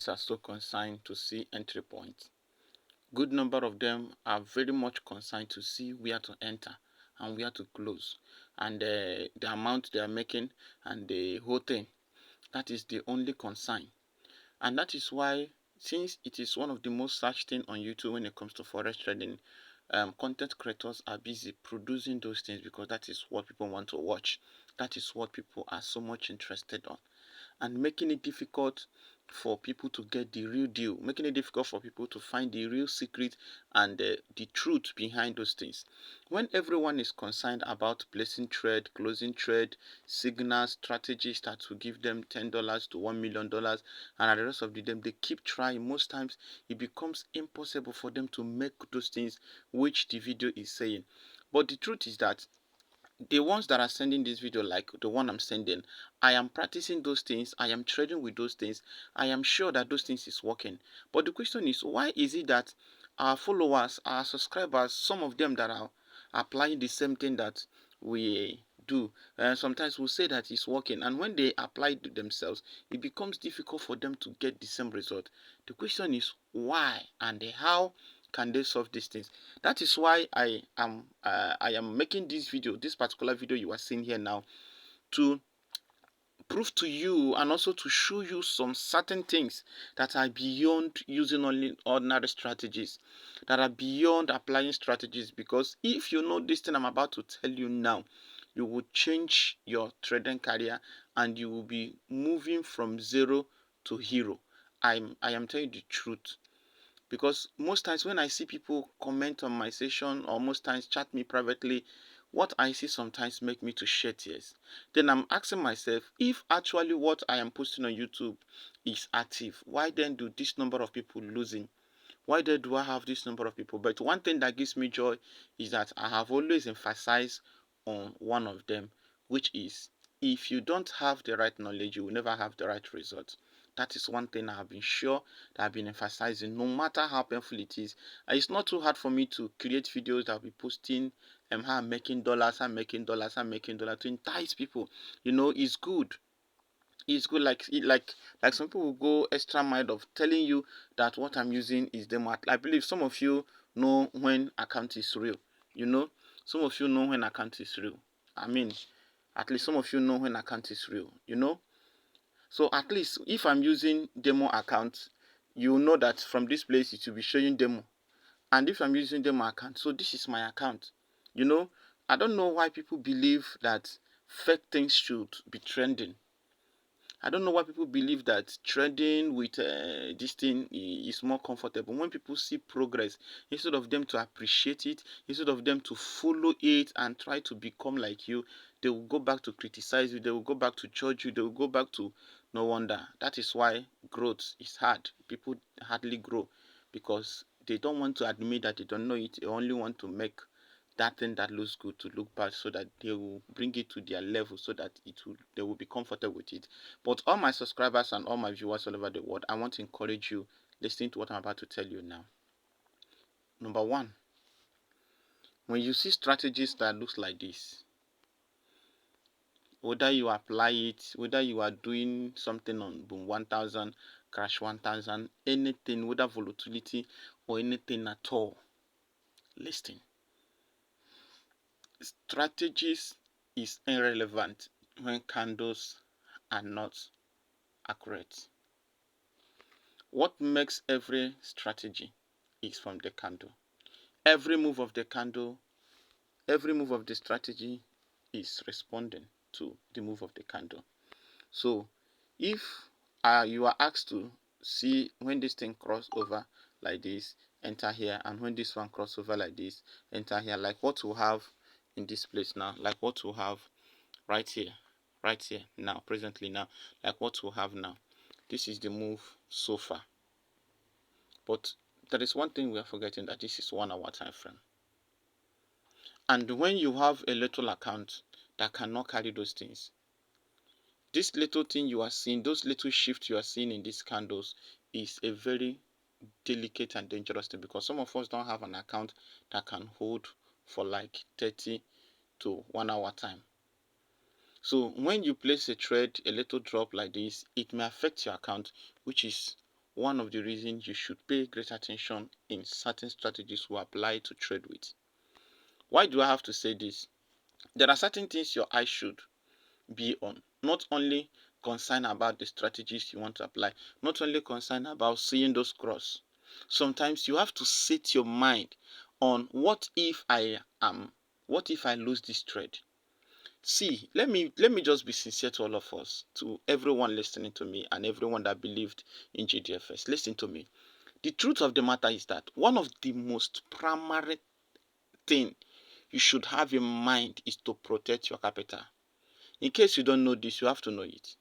are so concerned to see entry points. Good number of them are very much concerned to see where to enter and where to close, and the amount they are making and the whole thing. That is the only concern, and that is why, since it is one of the most searched thing on YouTube when it comes to forex trading, content creators are busy producing those things because that is what people want to watch. That is what people are so much interested on, and making it difficult for people to get the real deal, making it difficult for people to find the real secret and the truth behind those things. When everyone is concerned about placing trade, closing trade, signals, strategies that will give them $10 to $1 million, and at the rest of the day they keep trying, most times it becomes impossible for them to make those things which the video is saying. But the truth is that the ones that are sending this video, like the one I'm sending, I am practicing those things, I am trading with those things, I am sure that those things is working. But the question is, why is it that our followers, our subscribers, some of them that are applying the same thing that we do, sometimes will say that it's working, and when they apply it themselves, it becomes difficult for them to get the same result. The question is why and how can they solve these things? That is why I am making this particular video you are seeing here now, to prove to you and also to show you some certain things that are beyond using only ordinary strategies, that are beyond applying strategies. Because if you know this thing I'm about to tell you now, you will change your trading career and you will be moving from zero to hero. I am telling you the truth. Because most times when I see people comment on my session, or most times chat me privately, what I see sometimes make me to shed tears. Then I'm asking myself, if actually what I am posting on YouTube is active, why then do this number of people losing? Why then do I have this number of people? But one thing that gives me joy is that I have always emphasized on one of them, which is, if you don't have the right knowledge, you will never have the right result. That is one thing I have been sure that I've been emphasizing, no matter how painful it is. It's not too hard for me to create videos that I'll be posting, how I'm making dollars, I'm making dollars, I'm making dollars, to entice people. It's good. It's good. Like some people will go extra mile of telling you that what I'm using is demo. I believe some of you know when account is real. Some of you know when account is real. I mean, at least some of you know when account is real. So at least if I'm using demo account, you know that from this place it will be showing demo. And if I'm using demo account, so this is my account. I don't know why people believe that fake things should be trending. I don't know why people believe that trading with this thing is more comfortable. When people see progress, instead of them to appreciate it, instead of them to follow it and try to become like you, they will go back to criticize you, they will go back to judge you, they will go back to no wonder. That is why growth is hard. People hardly grow because they don't want to admit that they don't know it. They only want to make that thing that looks good to look bad, so that they will bring it to their level, so that they will be comfortable with it. But all my subscribers and all my viewers all over the world, I want to encourage you listening to what I'm about to tell you now. Number one, when you see strategies that looks like this, whether you apply it, whether you are doing something on boom 1000, crash 1000, anything, whether volatility or anything at all, listen. Strategies is irrelevant when candles are not accurate. What makes every strategy is from the candle. Every move of the candle, every move of the strategy is responding to the move of the candle. So if you are asked to see when this thing cross over like this, enter here, and when this one cross over like this, enter here, like what we have in this place now, like what we have right here now, presently now, like what we have now. This is the move so far. But there is one thing we are forgetting, that this is 1 hour time frame. And when you have a little account that cannot carry those things, this little thing you are seeing, those little shifts you are seeing in these candles, is a very delicate and dangerous thing, because some of us don't have an account that can hold for like 30 to 1 hour time. So when you place a trade, a little drop like this, it may affect your account, which is one of the reasons you should pay great attention in certain strategies we apply to trade with. Why do I have to say this? There are certain things your eyes should be on, not only concerned about the strategies you want to apply, not only concerned about seeing those cross. Sometimes you have to set your mind on what if I lose this trade. See, let me just be sincere to all of us, to everyone listening to me and everyone that believed in GDFX. Listen to me. The truth of the matter is that one of the most primary thing you should have in mind is to protect your capital. In case you don't know this, you have to know it.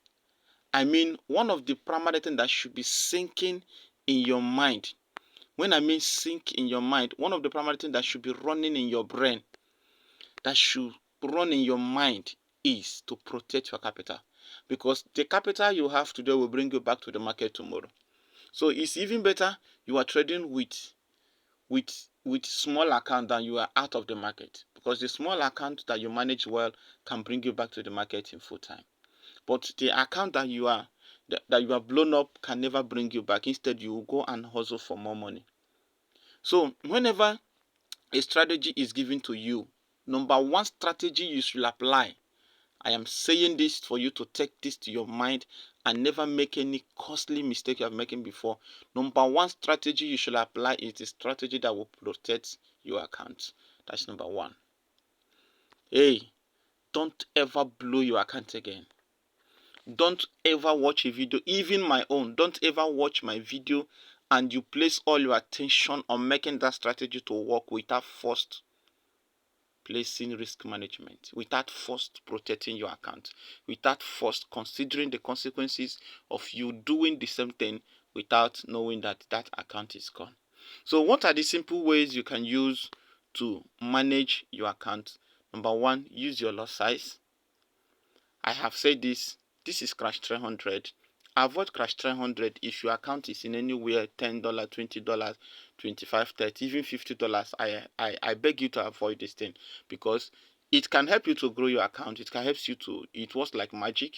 I mean, one of the primary things that should be sinking in your mind. When I mean sink in your mind, one of the primary things that should be running in your brain, that should run in your mind, is to protect your capital. Because the capital you have today will bring you back to the market tomorrow. So it's even better you are trading with small account than you are out of the market. Because the small account that you manage well can bring you back to the market in full time. But the account that you are blown up can never bring you back. Instead, you will go and hustle for more money. So whenever a strategy is given to you, number one strategy you should apply. I am saying this for you to take this to your mind and never make any costly mistake you have making before. Number one strategy you should apply is the strategy that will protect your account. That's number one. Hey, don't ever blow your account again. Don't ever watch a video, even my own. Don't ever watch my video and you place all your attention on making that strategy to work without first placing risk management, without first protecting your account, without first considering the consequences of you doing the same thing without knowing that that account is gone. So what are the simple ways you can use to manage your account? Number one, use your lot size. I have said this is crash 300. Avoid crash 300 if your account is in anywhere $10, $20, 25, 30, even $50. I beg you to avoid this thing because it can help you to grow your account. It can help you to, it was like magic.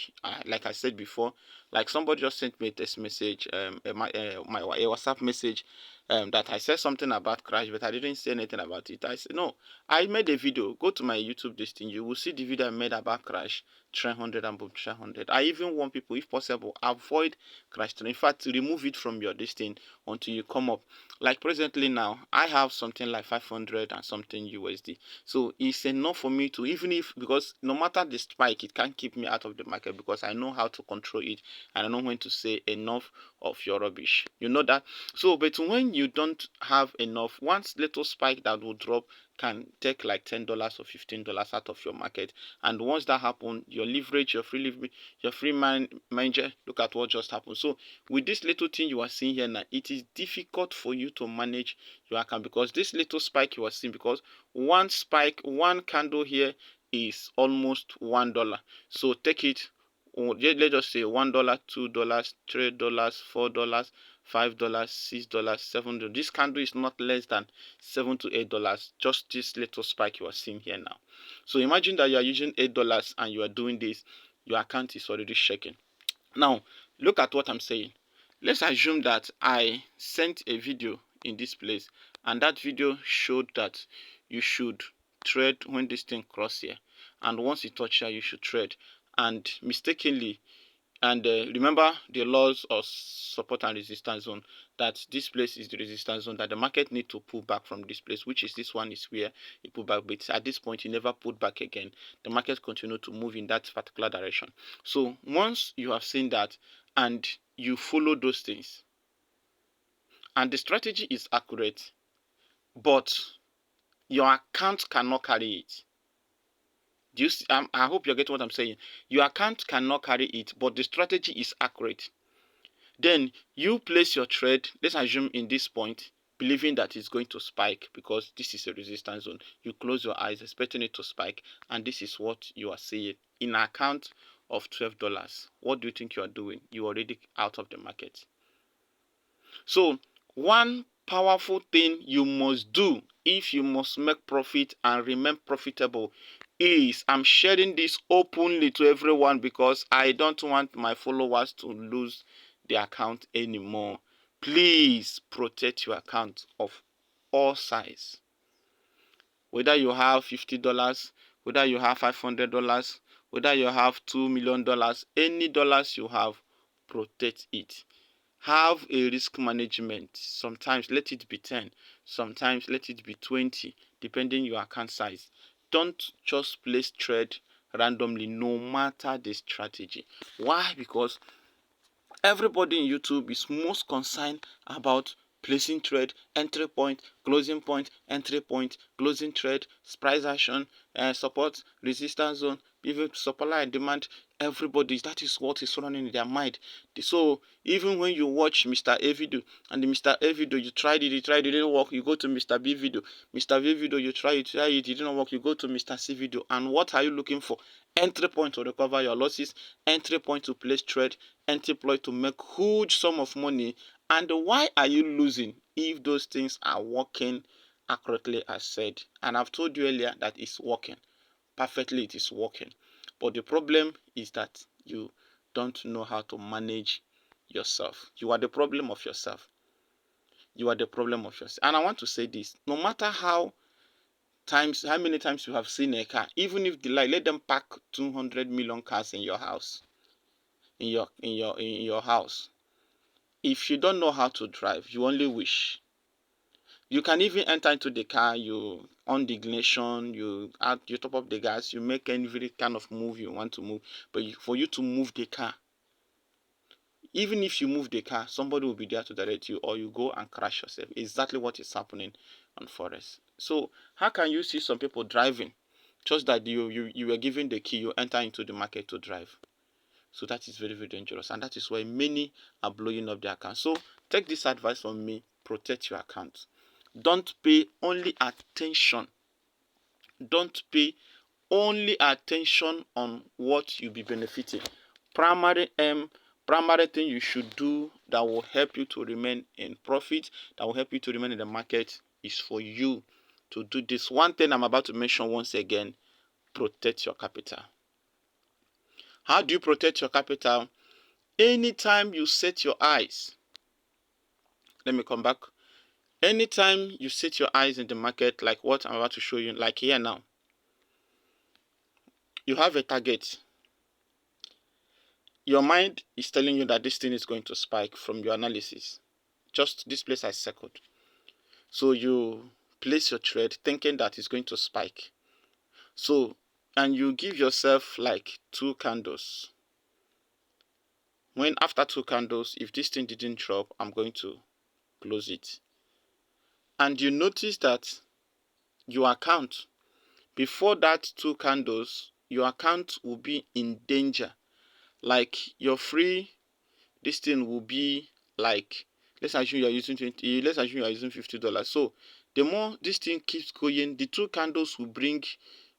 Like I said before, like somebody just sent me a text message, my WhatsApp message, that I said something about crash, but I didn't say anything about it. I said, no, I made a video. Go to my YouTube this thing. You will see the video I made about crash 300 and boom 300. I even want people, if possible, avoid crash 300. In fact, remove it from your this thing until you come up. Like presently now, I have something like 500 and something USD. So it's enough for me to, even if, because no matter the spike, it can't keep me out of the market because I know how to control it and I know when to say enough of your rubbish. You know that? So, but when you don't have enough, once little spike that will drop can take like $10 or $15 out of your market, and once that happens, your leverage, your free manager, look at what just happened. So with this little thing you are seeing here now, it is difficult for you to manage your account because this little spike you are seeing, because one spike, one candle here is almost $1. So take it, let's just say $1, $2, $3, $4, $5, $6, $7. This candle is not less than $7 to $8. Just this little spike you are seeing here now. So imagine that you are using $8 and you are doing this, your account is already shaking. Now look at what I'm saying. Let's assume that I sent a video in this place and that video showed that you should trade when this thing cross here, and once it touch here you should trade, and mistakenly, and remember the laws of support and resistance zone, that this place is the resistance zone, that the market need to pull back from this place, which is this one is where it pull back, but at this point you never pulled back again. The market continue to move in that particular direction. So once you have seen that and you follow those things and the strategy is accurate, but your account cannot carry it. Do you see, I hope you're getting what I'm saying. Your account cannot carry it, but the strategy is accurate. Then you place your trade, let's assume in this point, believing that it's going to spike because this is a resistance zone. You close your eyes expecting it to spike, and this is what you are seeing. In an account of $12, what do you think you are doing? You're already out of the market. So one powerful thing you must do if you must make profit and remain profitable is, I'm sharing this openly to everyone because I don't want my followers to lose the account anymore. please protect your account of all size. Whether you have $50, whether you have $500, whether you have $2 million, any dollars you have, protect it. Have a risk management. Sometimes let it be 10, sometimes let it be 20, depending your account size. Don't just place trade randomly, no matter the strategy. Why? Because everybody in YouTube is most concerned about placing trade, entry point, closing point, entry point, closing trade, price action, support, resistance zone, even supply and demand. Everybody, that is what is running in their mind. So even when you watch Mr. A video, and the Mr. A video, you tried it, it didn't work, you go to Mr. B video. Mr. B video, you try it, it didn't work, you go to Mr. C video. And what are you looking for? Entry point to recover your losses, entry point to place trade, entry point to make huge sum of money. And why are you losing if those things are working accurately as said? And I've told you earlier that it's working perfectly, it is working. But the problem is that you don't know how to manage yourself. You are the problem of yourself. You are the problem of yourself. And I want to say this: no matter how many times you have seen a car, even if they let them pack 200 million cars in your house, in your house, if you don't know how to drive, you only wish. You can even enter into the car, you on the ignition, you top up the gas, you make every kind of move you want to move. But for you to move the car, even if you move the car, somebody will be there to direct you, or you go and crash yourself. Exactly what is happening on Forex. So how can you see some people driving just that you were given the key, you enter into the market to drive? So that is very, very dangerous, and that is why many are blowing up their accounts. So take this advice from me: protect your account. Don't pay only attention. Don't pay only attention on what you'll be benefiting. Primary thing you should do that will help you to remain in profit, that will help you to remain in the market, is for you to do this one thing I'm about to mention once again: protect your capital. How do you protect your capital? Anytime you set your eyes, let me come back. Anytime you set your eyes in the market, like what I'm about to show you, like here now, you have a target. Your mind is telling you that this thing is going to spike from your analysis. Just this place I circled. So you place your trade thinking that it's going to spike. So, and you give yourself like 2 candles. When after 2 candles, if this thing didn't drop, I'm going to close it. And you notice that your account, before that 2 candles, your account will be in danger. Like your free, this thing will be like, let's assume you are using $50. So the more this thing keeps going, the 2 candles will bring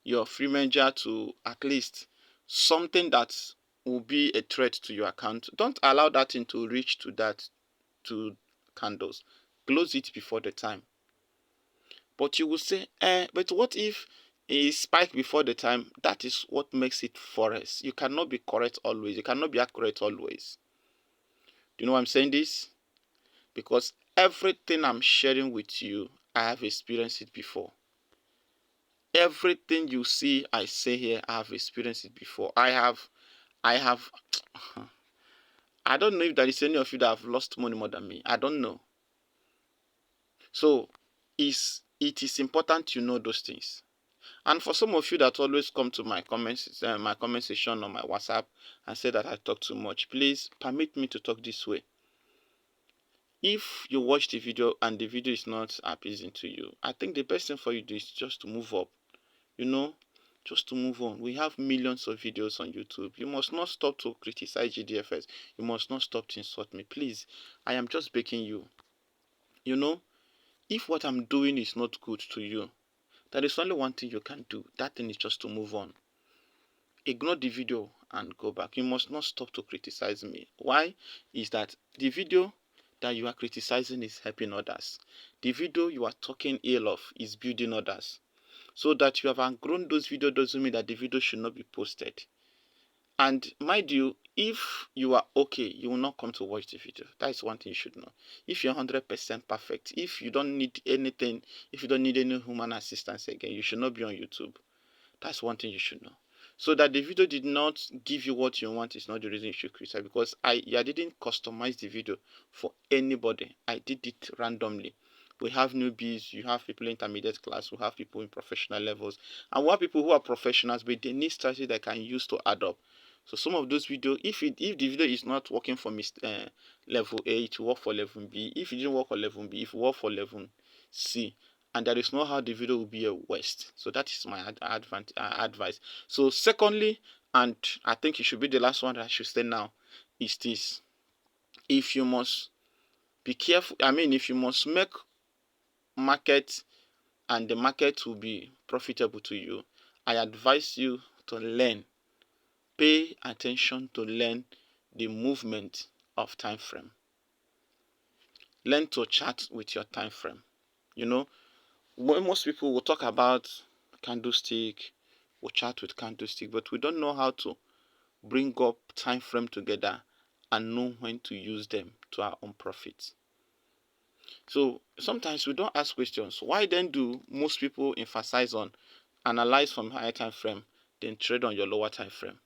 your free manager to at least something that will be a threat to your account. Don't allow that thing to reach to that 2 candles. Close it before the time. But you will say, but what if it spike before the time? That is what makes it Forex. You cannot be correct always. You cannot be accurate always. Do you know why I'm saying this? Because everything I'm sharing with you, I have experienced it before. Everything you see I say here, I have experienced it before. I have I don't know if there is any of you that have lost money more than me. I don't know. So it is important you know those things. And for some of you that always come to my comment section on my WhatsApp and say that I talk too much, please permit me to talk this way. If you watch the video and the video is not appeasing to you, I think the best thing for you to do is just to move up. You know, just to move on. We have millions of videos on YouTube. You must not stop to criticize GDFX. You must not stop to insult me. Please, I am just begging you. You know, if what I'm doing is not good to you, there is only one thing you can do. That thing is just to move on. Ignore the video and go back. You must not stop to criticize me. Why? Is that the video that you are criticizing is helping others. The video you are talking ill of is building others. So that you have outgrown those videos doesn't mean that the video should not be posted. And mind you, if you are okay, you will not come to watch the video. That is one thing you should know. If you're 100% perfect, if you don't need anything, if you don't need any human assistance again, you should not be on YouTube. That's one thing you should know. So that the video did not give you what you want is not the reason you should criticize, because I didn't customize the video for anybody. I did it randomly. We have newbies, you have people in intermediate class, we have people in professional levels, and we have people who are professionals, but they need strategy that can use to add up. So some of those videos, if the video is not working for level A, it will work for level B. If it didn't work for level B, it will work for level C. And there is no how the video will be a waste. So that is my advice. So secondly, and I think it should be the last one that I should say now, is this: if you must be careful, if you must make market and the market will be profitable to you, I advise you to learn, pay attention to learn the movement of time frame. Learn to chart with your time frame. Most people will talk about candlestick, will chart with candlestick, but we don't know how to bring up time frame together and know when to use them to our own profit. So sometimes we don't ask questions. Why then do most people emphasize on analyze from higher time frame, then trade on your lower time frame?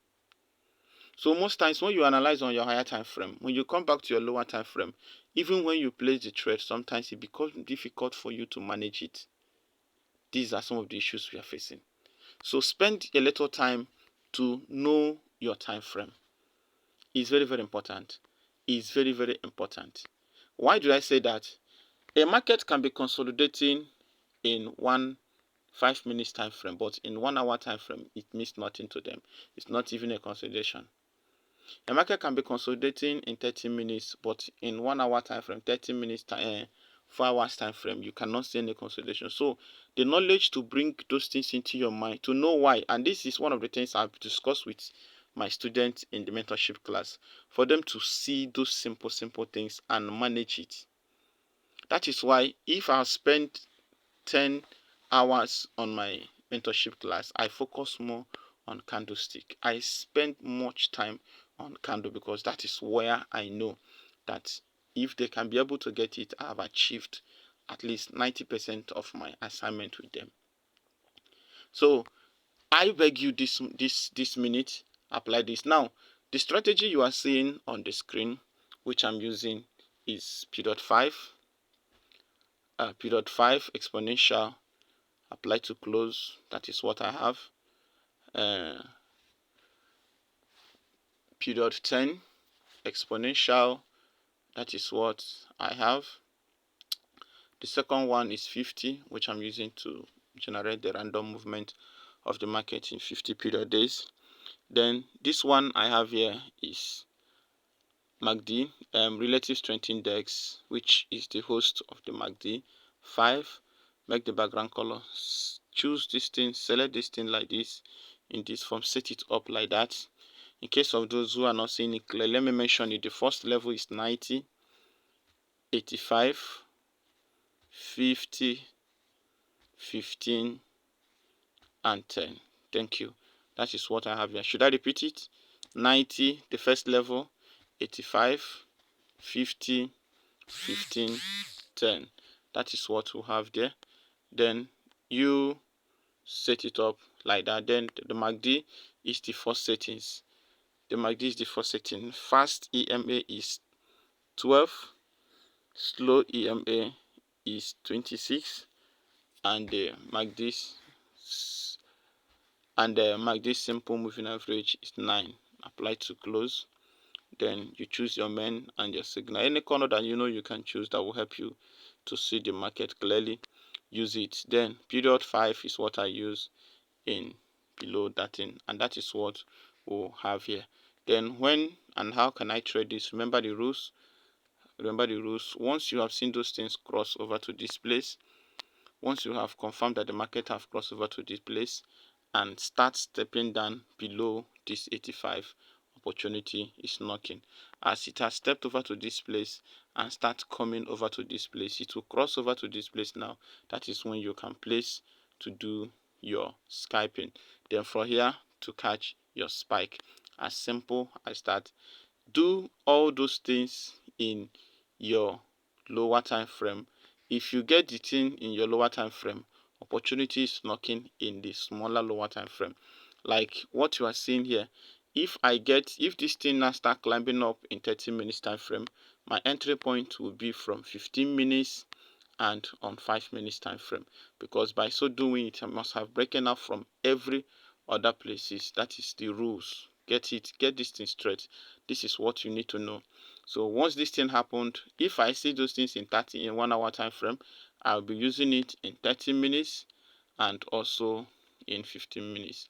So most times when you analyze on your higher time frame, when you come back to your lower time frame, even when you place the trade, sometimes it becomes difficult for you to manage it. These are some of the issues we are facing. So spend a little time to know your time frame. It's very, very important. It's very, very important. Why do I say that? A market can be consolidating in 5 minutes time frame, but in 1 hour time frame, it means nothing to them. It's not even a consolidation. A market can be consolidating in 30 minutes, but in 1 hour time frame, 30 minutes time, 4 hours time frame, you cannot see any consolidation. So the knowledge to bring those things into your mind, to know why, and this is one of the things I've discussed with my students in the mentorship class, for them to see those simple things and manage it. That is why if I spend 10 hours on my mentorship class, I focus more on candlestick. I spend much time on candle because that is where I know that if they can be able to get it, I have achieved at least 90% of my assignment with them. So I beg you this minute, apply this. Now, the strategy you are seeing on the screen, which I'm using, is period 5. Period 5 exponential, apply to close. That is what I have. Period 10 exponential, that is what I have. The second one is 50, which I'm using to generate the random movement of the market in 50 period days. Then this one I have here is MACD, relative strength index, which is the host of the MACD 5. Make the background color, choose this thing, select this thing like this in this form, set it up like that. In case of those who are not seeing it clearly, let me mention it. The first level is 90, 85, 50, 15, and 10. Thank you. That is what I have here. Should I repeat it? 90, the first level, 85, 50, 15, 10. That is what we have there. Then you set it up like that. Then the MACD is the first settings. The MACD is the first setting. Fast EMA is 12, slow EMA is 26, and the MACD simple moving average is 9. Apply to close. Then you choose your main and your signal. Any color that you can choose that will help you to see the market clearly, use it. Then period 5 is what I use in below that thing, and that is what we'll have here. Then when and how can I trade this? Remember the rules. Once you have seen those things cross over to this place, once you have confirmed that the market have crossed over to this place and start stepping down below this 85, opportunity is knocking. As it has stepped over to this place and start coming over to this place, it will cross over to this place now. That is when you can place to do your scalping. Then from here to catch your spike. As simple as that. Do all those things in your lower time frame. If you get the thing in your lower time frame, opportunity is knocking in the smaller lower time frame. Like what you are seeing here. If this thing now start climbing up in 30 minutes time frame, my entry point will be from 15 minutes and on 5 minutes time frame, because by so doing it I must have broken out from every other places. That is the rules. Get this thing straight. This is what you need to know. So once this thing happened, if I see those things in 1 hour time frame, I'll be using it in 30 minutes and also in 15 minutes.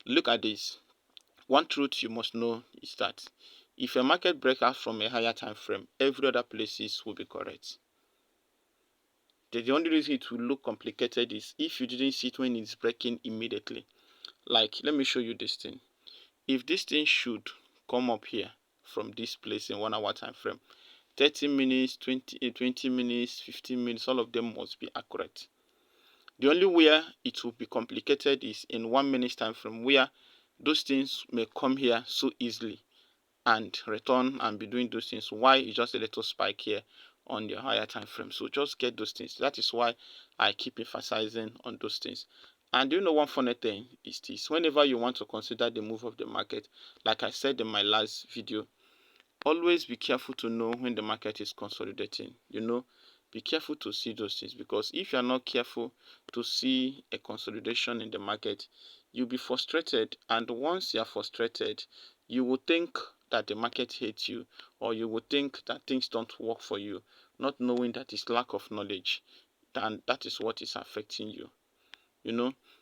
Look at this. One truth you must know is that if a market breaks out from a higher time frame, every other places will be correct. The only reason it will look complicated is if you didn't see it when it's breaking immediately. Like, let me show you this thing. If this thing should come up here from this place in 1 hour time frame, 30 minutes, 20 minutes, 15 minutes, all of them must be accurate. The only where it will be complicated is in 1 minute time frame, where those things may come here so easily and return and be doing those things. Why is just a little spike here on the higher time frame. So just get those things. That is why I keep emphasizing on those things. And you know, one funny thing is this: whenever you want to consider the move of the market, like I said in my last video, always be careful to know when the market is consolidating. Be careful to see those things, because if you are not careful to see a consolidation in the market, you'll be frustrated. And once you are frustrated, you will think that the market hates you, or you will think that things don't work for you, not knowing that it's lack of knowledge, and that is what is affecting you.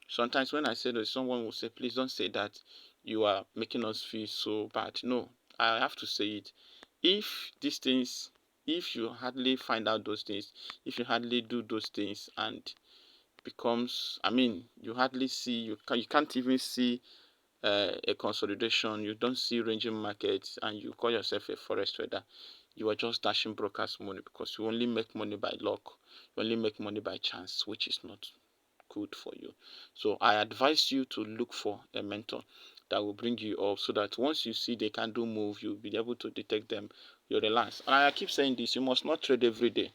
Sometimes when I say that, someone will say, please don't say that, you are making us feel so bad. No, I have to say it. If you hardly find out those things, if you hardly do those things, and you hardly see, you can't even see a consolidation, you don't see ranging markets, and you call yourself a forex trader, you are just dashing brokers money, because you only make money by luck, you only make money by chance, which is not good for you. So I advise you to look for a mentor that will bring you up, so that once you see they can do move, you'll be able to detect them. You relax. And I keep saying this: you must not trade every day.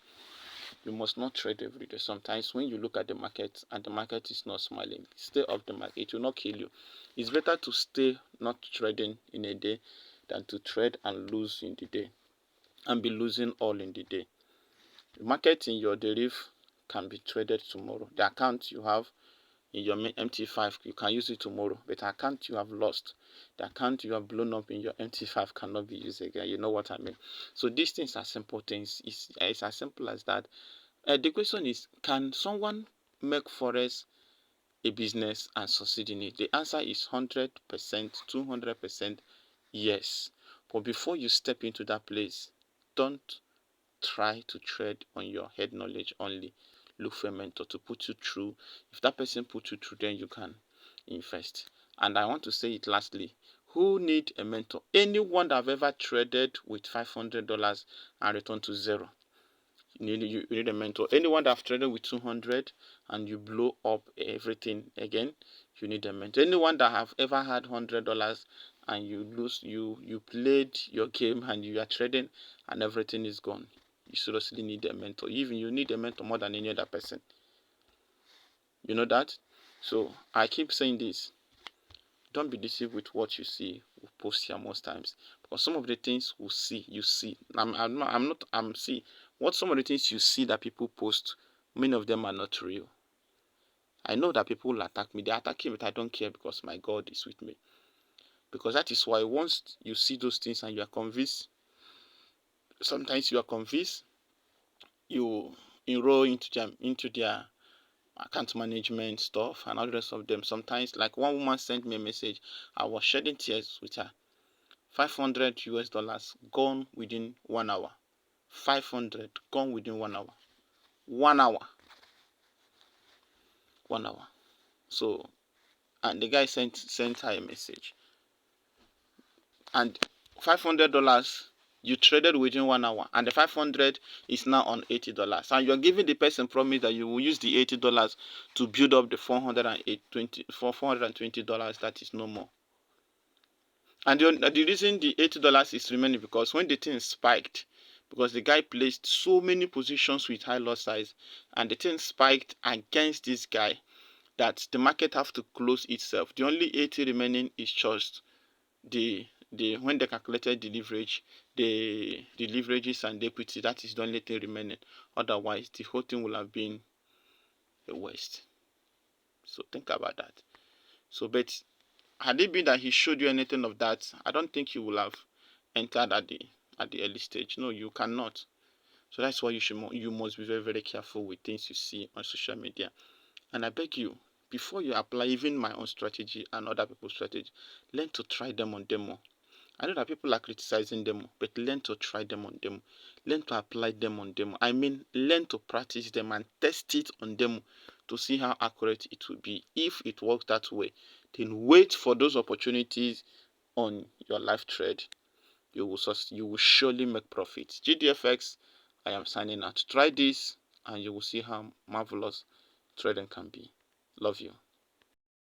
You must not trade every day. Sometimes when you look at the market and the market is not smiling, stay off the market. It will not kill you. It's better to stay not trading in a day than to trade and lose in the day, and be losing all in the day. The market in your deriv can be traded tomorrow. The account you have in your MT5, you can use it tomorrow, but the account you have lost, the account you have blown up in your MT5 cannot be used again. You know what I mean? So these things are simple things. It's as simple as that. The question is, can someone make Forex a business and succeed in it? The answer is 100%, 200% yes. But before you step into that place, don't try to trade on your head knowledge only. Look for a mentor to put you through. If that person puts you through, then you can invest. And I want to say it lastly: who need a mentor? Anyone that have ever traded with $500 and returned to zero, you need a mentor. Anyone that have traded with 200 and you blow up everything again, you need a mentor. Anyone that have ever had $100 and you lose, you played your game and you are trading and everything is gone, you seriously need a mentor. Even you need a mentor more than any other person. You know that? So I keep saying this: don't be deceived with what you see. We post here most times, because some of the things you see. See what some of the things you see that people post. Many of them are not real. I know that people will attack me. They attack me, but I don't care, because my God is with me. Because that is why once you see those things and you are convinced, sometimes you are convinced, you enroll into their account management stuff and all the rest of them. Sometimes, like one woman sent me a message, I was shedding tears with her. $500 gone within 1 hour. 500 gone within 1 hour. 1 hour. 1 hour. So, and the guy sent her a message. And $500 you traded within 1 hour, and the 500 is now on $80. And you're giving the person promise that you will use the $80 to build up the $420 that is no more. And the reason the $80 is remaining, because when the thing spiked, because the guy placed so many positions with high lot size, and the thing spiked against this guy, that the market have to close itself. The only 80 remaining is just the when they calculated the leverage, the leverages and the equity. That is the only thing remaining. Otherwise, the whole thing will have been a waste. So think about that. So, but had it been that he showed you anything of that, I don't think you will have entered at the early stage. No, you cannot. So that's why you must be very, very careful with things you see on social media. And I beg you, before you apply even my own strategy and other people's strategy, learn to try them on demo. I know that people are criticizing demo, but learn to try them on demo. Learn to apply them on demo. I mean, learn to practice them and test it on demo to see how accurate it will be. If it works that way, then wait for those opportunities on your live trade. You will surely make profit. GDFX, I am signing out. Try this and you will see how marvelous trading can be. Love you.